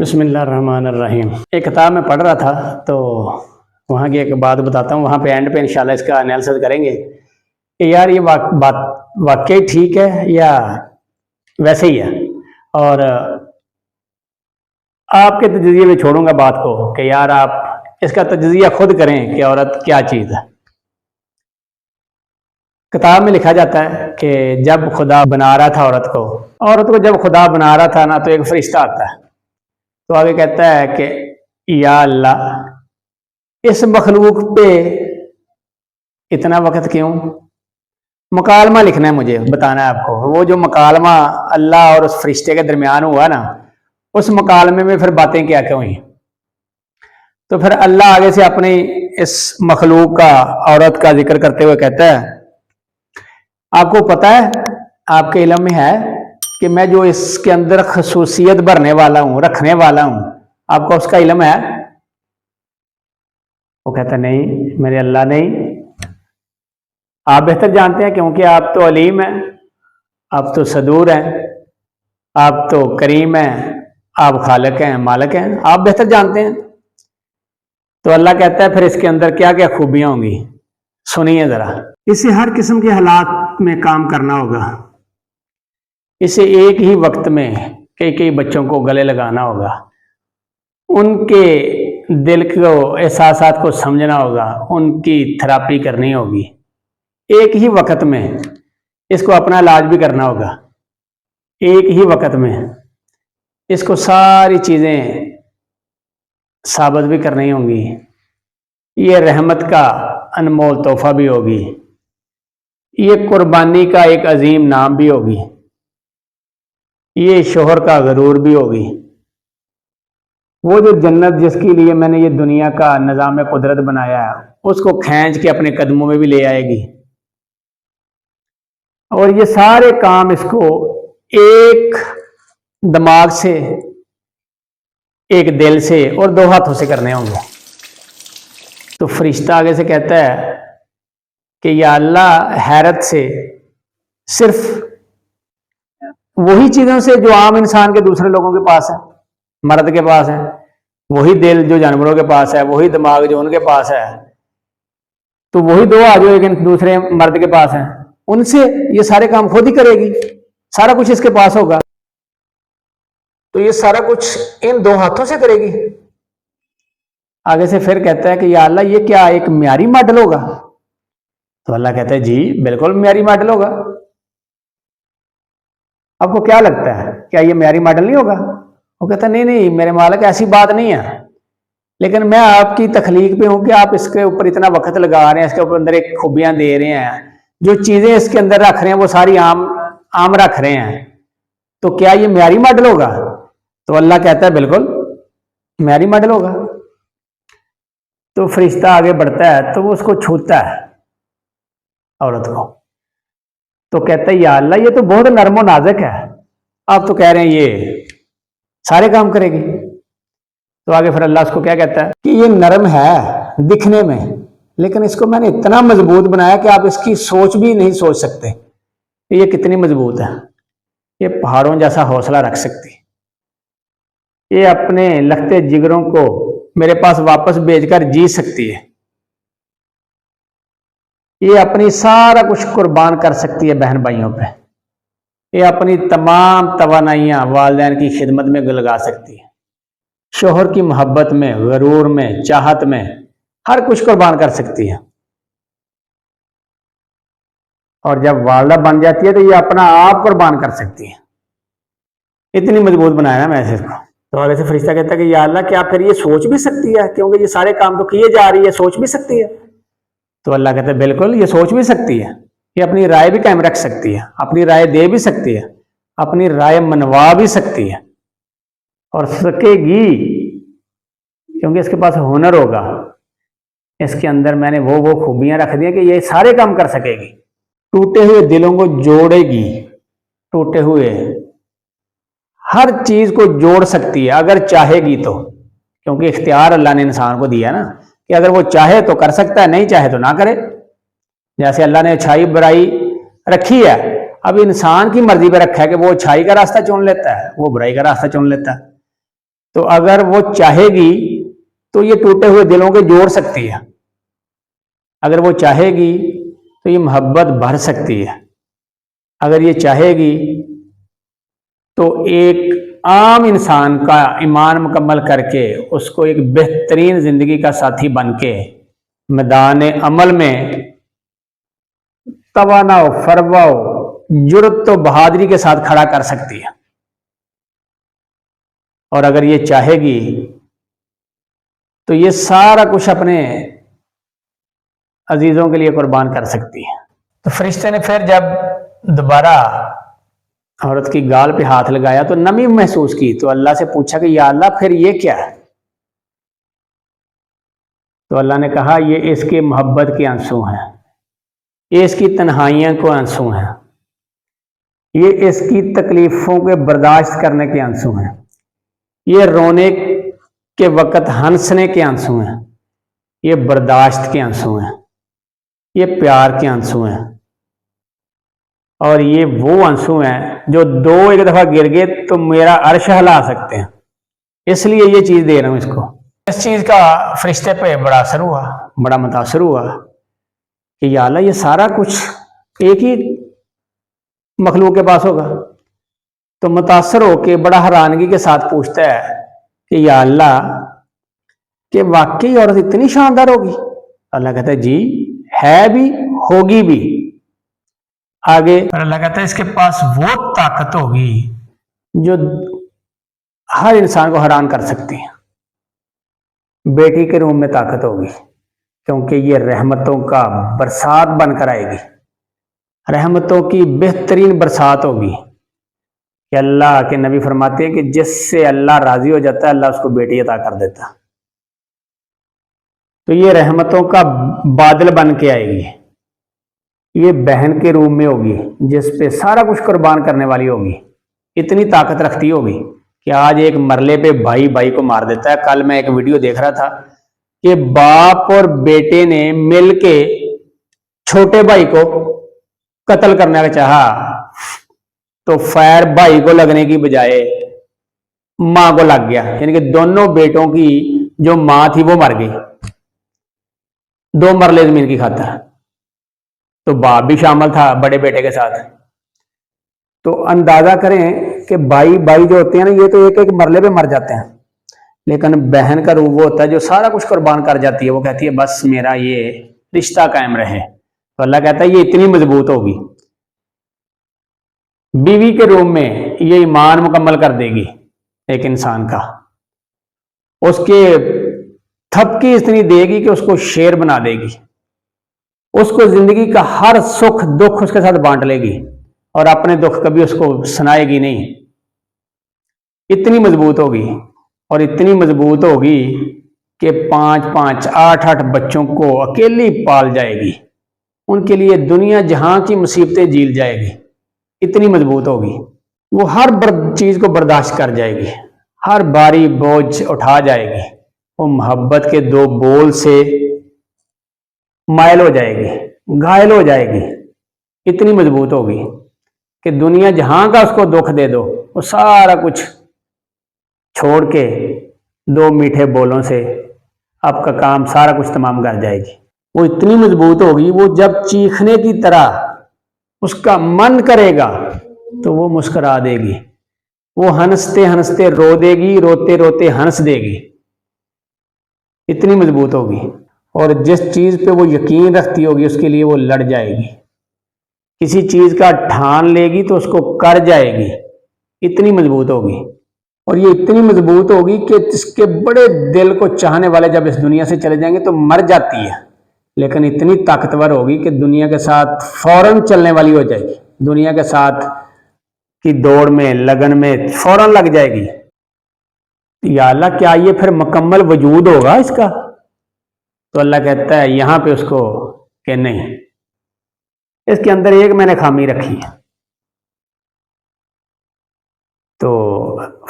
بسم اللہ الرحمن الرحیم۔ ایک کتاب میں پڑھ رہا تھا تو وہاں کی ایک بات بتاتا ہوں، وہاں پہ اینڈ پہ انشاءاللہ اس کا انالیسس کریں گے کہ یار یہ بات واقعی ٹھیک ہے یا ویسے ہی ہے، اور آپ کے تجزیے میں چھوڑوں گا بات کو کہ یار آپ اس کا تجزیہ خود کریں کہ عورت کیا چیز ہے۔ کتاب میں لکھا جاتا ہے کہ جب خدا بنا رہا تھا عورت کو جب خدا بنا رہا تھا نا تو ایک فرشتہ آتا ہے، تو آگے کہتا ہے کہ یا اللہ اس مخلوق پہ اتنا وقت کیوں؟ مکالمہ لکھنا ہے، مجھے بتانا ہے آپ کو وہ جو مکالمہ اللہ اور اس فرشتے کے درمیان ہوا نا، اس مکالمے میں پھر باتیں کیا کیا ہوئی۔ تو پھر اللہ آگے سے اپنی اس مخلوق کا، عورت کا ذکر کرتے ہوئے کہتا ہے آپ کو پتہ ہے، آپ کے علم میں ہے کہ میں جو اس کے اندر خصوصیت بھرنے والا ہوں، رکھنے والا ہوں، آپ کو اس کا علم ہے؟ وہ کہتا نہیں میرے اللہ نہیں۔ آپ بہتر جانتے ہیں کیونکہ آپ تو علیم ہیں، آپ تو صدور ہیں، آپ تو کریم ہیں، آپ خالق ہیں، مالک ہیں، آپ بہتر جانتے ہیں۔ تو اللہ کہتا ہے پھر اس کے اندر کیا کیا خوبیاں ہوں گی، سنیے ذرا۔ اسے ہر قسم کے حالات میں کام کرنا ہوگا، اسے ایک ہی وقت میں کئی بچوں کو گلے لگانا ہوگا، ان کے دل کو، احساسات کو سمجھنا ہوگا، ان کی تھراپی کرنی ہوگی، ایک ہی وقت میں اس کو اپنا علاج بھی کرنا ہوگا، ایک ہی وقت میں اس کو ساری چیزیں ثابت بھی کرنی ہوں گی، یہ رحمت کا انمول تحفہ بھی ہوگی، یہ قربانی کا ایک عظیم نام بھی ہوگی، یہ شوہر کا غرور بھی ہوگی، وہ جو جنت جس کے لیے میں نے یہ دنیا کا نظام قدرت بنایا ہے اس کو کھینچ کے اپنے قدموں میں بھی لے آئے گی، اور یہ سارے کام اس کو ایک دماغ سے، ایک دل سے اور دو ہاتھوں سے کرنے ہوں گے۔ تو فرشتہ آگے سے کہتا ہے کہ یا اللہ حیرت سے صرف وہی چیزوں سے جو عام انسان کے دوسرے لوگوں کے پاس ہے، مرد کے پاس ہے، وہی دل جو جانوروں کے پاس ہے، وہی دماغ جو ان کے پاس ہے، تو وہی دو جو ایک دوسرے مرد کے پاس ہیں، ان سے یہ سارے کام خود ہی کرے گی، سارا کچھ اس کے پاس ہوگا، تو یہ سارا کچھ ان دو ہاتھوں سے کرے گی۔ آگے سے پھر کہتا ہے کہ یا اللہ یہ کیا ایک معیاری ماڈل ہوگا؟ تو اللہ کہتا ہے جی بالکل معیاری ماڈل ہوگا۔ آپ کو کیا لگتا ہے کیا یہ معیاری ماڈل نہیں ہوگا؟ وہ کہتا ہے نہیں میرے مالک ایسی بات نہیں ہے، لیکن میں آپ کی تخلیق پہ ہوں کہ آپ اس کے اوپر اتنا وقت لگا رہے ہیں، اس کے اوپر اندر ایک خوبیاں دے رہے ہیں، جو چیزیں اس کے اندر رکھ رہے ہیں وہ ساری عام رکھ رہے ہیں، تو کیا یہ معیاری ماڈل ہوگا؟ تو اللہ کہتا ہے بالکل معیاری ماڈل ہوگا۔ تو فرشتہ آگے بڑھتا ہے تو وہ اس کو چھوتا ہے عورت کو، تو کہتا ہے یا اللہ یہ تو بہت نرم و نازک ہے، آپ تو کہہ رہے ہیں یہ سارے کام کرے گی۔ تو آگے پھر اللہ اس کو کیا کہتا ہے کہ یہ نرم ہے دکھنے میں، لیکن اس کو میں نے اتنا مضبوط بنایا کہ آپ اس کی سوچ بھی نہیں سوچ سکتے کہ یہ کتنی مضبوط ہے، یہ پہاڑوں جیسا حوصلہ رکھ سکتی، یہ اپنے لگتے جگروں کو میرے پاس واپس بھیج کر جی سکتی ہے، یہ اپنی سارا کچھ قربان کر سکتی ہے بہن بھائیوں پہ، یہ اپنی تمام توانائیاں والدین کی خدمت میں لگا سکتی ہے، شوہر کی محبت میں، غرور میں، چاہت میں ہر کچھ قربان کر سکتی ہے، اور جب والدہ بن جاتی ہے تو یہ اپنا آپ قربان کر سکتی ہے، اتنی مضبوط بنایا میں اس کو۔ تو آگے سے فرشتہ کہتا ہے کہ یا اللہ کیا پھر یہ سوچ بھی سکتی ہے، کیونکہ یہ سارے کام تو کیے جا رہی ہے، سوچ بھی سکتی ہے؟ تو اللہ کہتا ہے بالکل یہ سوچ بھی سکتی ہے، یہ اپنی رائے بھی قائم رکھ سکتی ہے، اپنی رائے دے بھی سکتی ہے، اپنی رائے منوا بھی سکتی ہے، اور سکے گی کیونکہ اس کے پاس ہنر ہوگا، اس کے اندر میں نے وہ خوبیاں رکھ دی ہیں کہ یہ سارے کام کر سکے گی، ٹوٹے ہوئے دلوں کو جوڑے گی، ٹوٹے ہوئے ہر چیز کو جوڑ سکتی ہے اگر چاہے گی تو، کیونکہ اختیار اللہ نے انسان کو دیا نا کہ اگر وہ چاہے تو کر سکتا ہے، نہیں چاہے تو نہ کرے۔ جیسے اللہ نے اچھائی برائی رکھی ہے، اب انسان کی مرضی پہ رکھا ہے کہ وہ اچھائی کا راستہ چن لیتا ہے، وہ برائی کا راستہ چن لیتا ہے۔ تو اگر وہ چاہے گی تو یہ ٹوٹے ہوئے دلوں کے جوڑ سکتی ہے، اگر وہ چاہے گی تو یہ محبت بھر سکتی ہے، اگر یہ چاہے گی تو ایک عام انسان کا ایمان مکمل کر کے اس کو ایک بہترین زندگی کا ساتھی بن کے میدان عمل میں توانا و فروا و جرت و بہادری کے ساتھ کھڑا کر سکتی ہے، اور اگر یہ چاہے گی تو یہ سارا کچھ اپنے عزیزوں کے لیے قربان کر سکتی ہے۔ تو فرشتے نے پھر جب دوبارہ عورت کی گال پہ ہاتھ لگایا تو نمی محسوس کی، تو اللہ سے پوچھا کہ یا اللہ پھر یہ کیا ہے؟ تو اللہ نے کہا یہ اس کی محبت کے آنسو ہیں، یہ اس کی تنہائیوں کو آنسو ہیں، یہ اس کی تکلیفوں کے برداشت کرنے کے آنسو ہیں، یہ رونے کے وقت ہنسنے کے آنسو ہیں، یہ برداشت کے آنسو ہیں، یہ پیار کے آنسو ہیں، اور یہ وہ آنسو ہیں جو دو ایک دفعہ گر گئے تو میرا عرش ہلا سکتے ہیں، اس لیے یہ چیز دے رہا ہوں اس کو۔ اس چیز کا فرشتے پہ بڑا اثر ہوا، بڑا متاثر ہوا کہ یا اللہ یہ سارا کچھ ایک ہی مخلوق کے پاس ہوگا، تو متاثر ہو کے بڑا حیرانگی کے ساتھ پوچھتا ہے کہ یا اللہ کہ واقعی عورت اتنی شاندار ہوگی؟ اللہ کہتا ہے جی ہے بھی، ہوگی بھی۔ آگے اللہ کہتا ہے اس کے پاس وہ طاقت ہوگی جو ہر انسان کو حیران کر سکتی ہے۔ بیٹی کے روم میں طاقت ہوگی کیونکہ یہ رحمتوں کا برسات بن کر آئے گی، رحمتوں کی بہترین برسات ہوگی کہ اللہ کے نبی فرماتے ہیں کہ جس سے اللہ راضی ہو جاتا ہے اللہ اس کو بیٹی عطا کر دیتا، تو یہ رحمتوں کا بادل بن کے آئے گی، یہ بہن کے روم میں ہوگی جس پہ سارا کچھ قربان کرنے والی ہوگی، اتنی طاقت رکھتی ہوگی کہ آج ایک مرلے پہ بھائی بھائی کو مار دیتا ہے۔ کل میں ایک ویڈیو دیکھ رہا تھا کہ باپ اور بیٹے نے مل کے چھوٹے بھائی کو قتل کرنے کا چاہا تو فائر بھائی کو لگنے کی بجائے ماں کو لگ گیا، یعنی کہ دونوں بیٹوں کی جو ماں تھی وہ مر گئی، دو مرلے زمین کی خاطر، تو باپ بھی شامل تھا بڑے بیٹے کے ساتھ۔ تو اندازہ کریں کہ بھائی بھائی جو ہوتے ہیں نا یہ تو ایک ایک مرلے پہ مر جاتے ہیں، لیکن بہن کا روح وہ ہوتا ہے جو سارا کچھ قربان کر جاتی ہے، وہ کہتی ہے بس میرا یہ رشتہ قائم رہے، تو اللہ کہتا ہے یہ اتنی مضبوط ہوگی۔ بیوی کے روم میں یہ ایمان مکمل کر دے گی ایک انسان کا، اس کے تھپکی اتنی دے گی کہ اس کو شیر بنا دے گی، اس کو زندگی کا ہر سکھ دکھ اس کے ساتھ بانٹ لے گی اور اپنے دکھ کبھی اس کو سنائے گی نہیں، اتنی مضبوط ہوگی، اور اتنی مضبوط ہوگی کہ 5-5 8-8 بچوں کو اکیلی پال جائے گی، ان کے لیے دنیا جہاں کی مصیبتیں جھیل جائے گی، اتنی مضبوط ہوگی، وہ ہر چیز کو برداشت کر جائے گی، ہر باری بوجھ اٹھا جائے گی، وہ محبت کے 2 بول سے مائل ہو جائے گی، گھائل ہو جائے گی، اتنی مضبوط ہوگی کہ دنیا جہاں کا اس کو دکھ دے دو وہ سارا کچھ چھوڑ کے 2 میٹھے بولوں سے آپ کا کام سارا کچھ تمام کر جائے گی۔ وہ اتنی مضبوط ہوگی، وہ جب چیخنے کی طرح اس کا من کرے گا تو وہ مسکرا دے گی، وہ ہنستے ہنستے رو دے گی، روتے روتے ہنس دے گی، اتنی مضبوط ہوگی، اور جس چیز پہ وہ یقین رکھتی ہوگی اس کے لیے وہ لڑ جائے گی، کسی چیز کا ٹھان لے گی تو اس کو کر جائے گی، اتنی مضبوط ہوگی، اور یہ اتنی مضبوط ہوگی کہ اس کے بڑے دل کو چاہنے والے جب اس دنیا سے چلے جائیں گے تو مر جاتی ہے، لیکن اتنی طاقتور ہوگی کہ دنیا کے ساتھ فوراً چلنے والی ہو جائے گی، دنیا کے ساتھ کی دوڑ میں لگن میں فوراً لگ جائے گی۔ یا اللہ کیا یہ پھر مکمل وجود ہوگا اس کا؟ تو اللہ کہتا ہے یہاں پہ اس کو کہ نہیں، اس کے اندر ایک میں نے خامی رکھی ہے۔ تو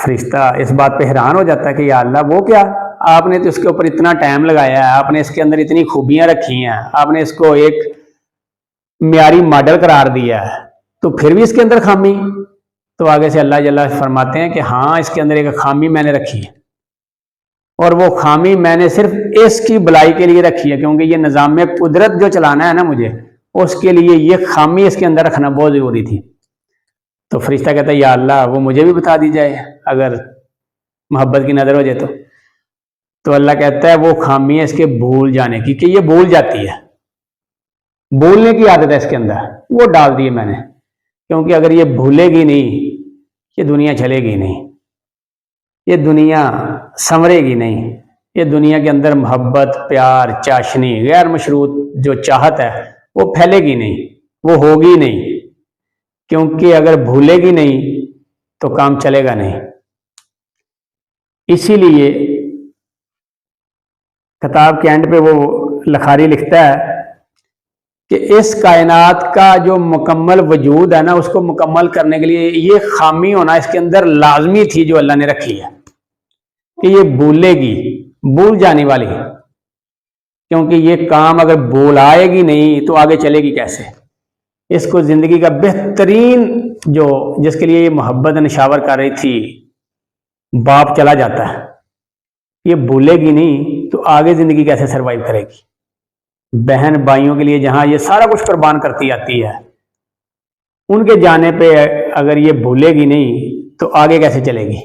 فرشتہ اس بات پہ حیران ہو جاتا ہے کہ یا اللہ وہ کیا؟ آپ نے تو اس کے اوپر اتنا ٹائم لگایا ہے، آپ نے اس کے اندر اتنی خوبیاں رکھی ہیں، آپ نے اس کو ایک معیاری ماڈل قرار دیا ہے، تو پھر بھی اس کے اندر خامی؟ تو آگے سے اللہ جل فرماتے ہیں کہ ہاں اس کے اندر ایک خامی میں نے رکھی ہے، اور وہ خامی میں نے صرف اس کی بلائی کے لیے رکھی ہے، کیونکہ یہ نظام قدرت جو چلانا ہے نا مجھے، اس کے لیے یہ خامی اس کے اندر رکھنا بہت ضروری تھی۔ تو فرشتہ کہتا ہے یا اللہ وہ مجھے بھی بتا دی جائے اگر محبت کی نظر ہو جائے تو اللہ کہتا ہے وہ خامی ہے اس کے بھول جانے کی، کہ یہ بھول جاتی ہے، بھولنے کی عادت ہے اس کے اندر، وہ ڈال دی ہے میں نے، کیونکہ اگر یہ بھولے گی نہیں یہ دنیا چلے گی نہیں، یہ دنیا سنورے گی نہیں، یہ دنیا کے اندر محبت، پیار، چاشنی، غیر مشروط جو چاہت ہے وہ پھیلے گی نہیں، وہ ہوگی نہیں، کیونکہ اگر بھولے گی نہیں تو کام چلے گا نہیں۔ اسی لیے کتاب کے اینڈ پہ وہ لکھاری لکھتا ہے کہ اس کائنات کا جو مکمل وجود ہے نا، اس کو مکمل کرنے کے لیے یہ خامی ہونا اس کے اندر لازمی تھی جو اللہ نے رکھی ہے، کہ یہ بھولے گی، بھول جانے والی، کیونکہ یہ کام اگر بھولائے گی نہیں تو آگے چلے گی کیسے؟ اس کو زندگی کا بہترین جو جس کے لیے یہ محبت نشاور کر رہی تھی باپ چلا جاتا ہے، یہ بھولے گی نہیں تو آگے زندگی کیسے سروائیو کرے گی؟ بہن بھائیوں کے لیے جہاں یہ سارا کچھ قربان کرتی آتی ہے، ان کے جانے پہ اگر یہ بھولے گی نہیں تو آگے کیسے چلے گی؟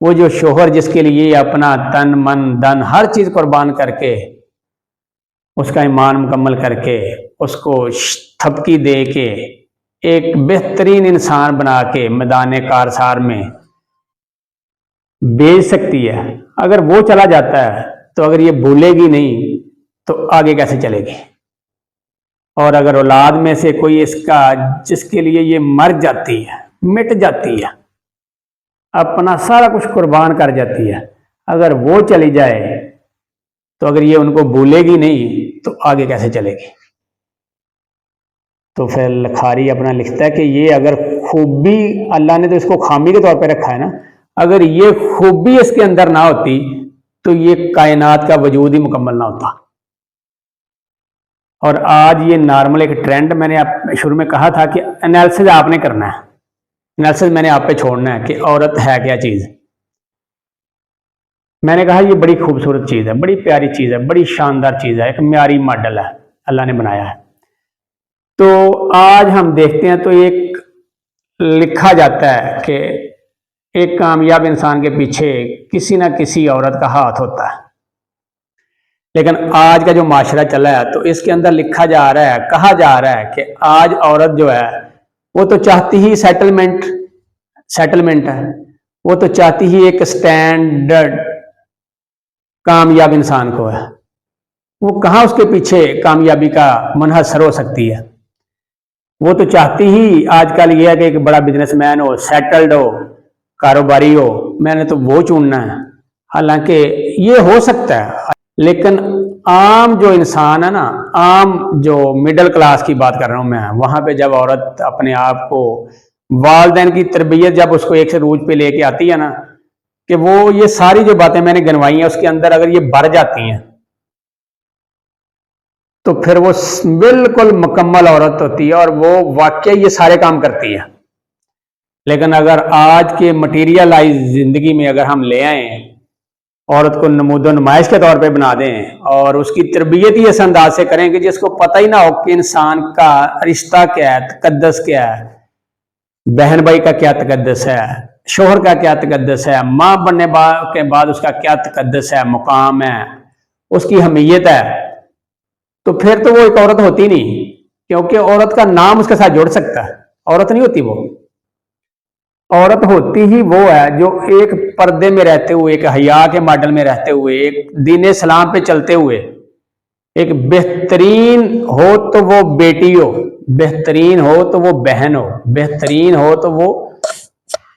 وہ جو شوہر جس کے لیے اپنا تن من دن ہر چیز قربان کر کے اس کا ایمان مکمل کر کے اس کو تھپکی دے کے ایک بہترین انسان بنا کے میدان کارسار میں بھیج سکتی ہے، اگر وہ چلا جاتا ہے تو اگر یہ بھولے گی نہیں تو آگے کیسے چلے گی؟ اور اگر اولاد میں سے کوئی اس کا جس کے لیے یہ مر جاتی ہے، مٹ جاتی ہے، اپنا سارا کچھ قربان کر جاتی ہے، اگر وہ چلی جائے تو اگر یہ ان کو بھولے گی نہیں تو آگے کیسے چلے گی؟ تو پھر لکھاری اپنا لکھتا ہے کہ یہ اگر خوبی اللہ نے تو اس کو خامی کے طور پہ رکھا ہے نا، اگر یہ خوبی اس کے اندر نہ ہوتی تو یہ کائنات کا وجود ہی مکمل نہ ہوتا۔ اور آج یہ نارمل ایک ٹرینڈ، میں نے شروع میں کہا تھا کہ انالیسس آپ نے کرنا ہے، انالیسس میں نے آپ پہ چھوڑنا ہے کہ عورت ہے کیا چیز۔ میں نے کہا یہ بڑی خوبصورت چیز ہے، بڑی پیاری چیز ہے، بڑی شاندار چیز ہے، ایک معیاری ماڈل ہے اللہ نے بنایا ہے۔ تو آج ہم دیکھتے ہیں تو ایک لکھا جاتا ہے کہ ایک کامیاب انسان کے پیچھے کسی نہ کسی عورت کا ہاتھ ہوتا ہے، لیکن آج کا جو معاشرہ چلا ہے تو اس کے اندر لکھا جا رہا ہے، کہا جا رہا ہے کہ آج عورت جو ہے وہ تو چاہتی ہی سیٹلمنٹ ہے، وہ تو چاہتی ہی ایک سٹینڈرڈ کامیاب انسان کو ہے، وہ کہاں اس کے پیچھے کامیابی کا منحصر ہو سکتی ہے؟ وہ تو چاہتی ہی آج کل یہ ہے کہ ایک بڑا بزنس مین ہو، سیٹلڈ ہو، کاروباری ہو، میں نے تو وہ چننا ہے۔ حالانکہ یہ ہو سکتا ہے، لیکن عام جو انسان ہے نا، عام جو مڈل کلاس کی بات کر رہا ہوں میں، وہاں پہ جب عورت اپنے آپ کو والدین کی تربیت جب اس کو ایک سے روج پہ لے کے آتی ہے نا، کہ وہ یہ ساری جو باتیں میں نے گنوائی ہیں اس کے اندر اگر یہ بڑھ جاتی ہیں تو پھر وہ بالکل مکمل عورت ہوتی ہے اور وہ واقعی یہ سارے کام کرتی ہے۔ لیکن اگر آج کے مٹیریلائز زندگی میں اگر ہم لے آئیں، عورت کو نمود و نمائش کے طور پہ بنا دیں اور اس کی تربیت ہی اس انداز سے کریں کہ جس کو پتہ ہی نہ ہو کہ انسان کا رشتہ کیا ہے، تقدس کیا ہے، بہن بھائی کا کیا تقدس ہے، شوہر کا کیا تقدس ہے، ماں بننے کے بعد اس کا کیا تقدس ہے، مقام ہے، اس کی اہمیت ہے، تو پھر تو وہ ایک عورت ہوتی نہیں، کیونکہ عورت کا نام اس کے ساتھ جوڑ سکتا ہے، عورت نہیں ہوتی وہ۔ عورت ہوتی ہی وہ ہے جو ایک پردے میں رہتے ہوئے، ایک حیا کے ماڈل میں رہتے ہوئے، ایک دین اسلام پہ چلتے ہوئے، ایک بہترین ہو تو وہ بیٹی ہو، بہترین ہو تو وہ بہن ہو، بہترین ہو تو وہ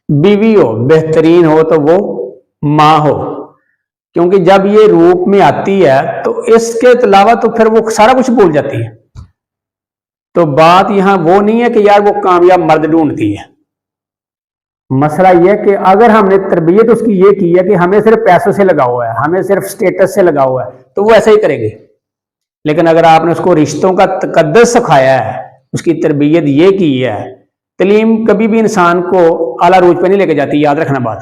بیوی ہو، بہترین ہو تو وہ ماں ہو، کیونکہ جب یہ روپ میں آتی ہے تو اس کے علاوہ تو پھر وہ سارا کچھ بھول جاتی ہے۔ تو بات یہاں وہ نہیں ہے کہ یار وہ کامیاب مرد ڈھونڈتی ہے، مسئلہ یہ کہ اگر ہم نے تربیت اس کی یہ کی ہے کہ ہمیں صرف پیسوں سے لگا ہوا ہے، ہمیں صرف سٹیٹس سے لگا ہوا ہے، تو وہ ایسا ہی کرے گی۔ لیکن اگر آپ نے اس کو رشتوں کا تقدس سکھایا ہے، اس کی تربیت یہ کی ہے، تعلیم کبھی بھی انسان کو اعلیٰ عروج پہ نہیں لے کے جاتی، یاد رکھنا بات،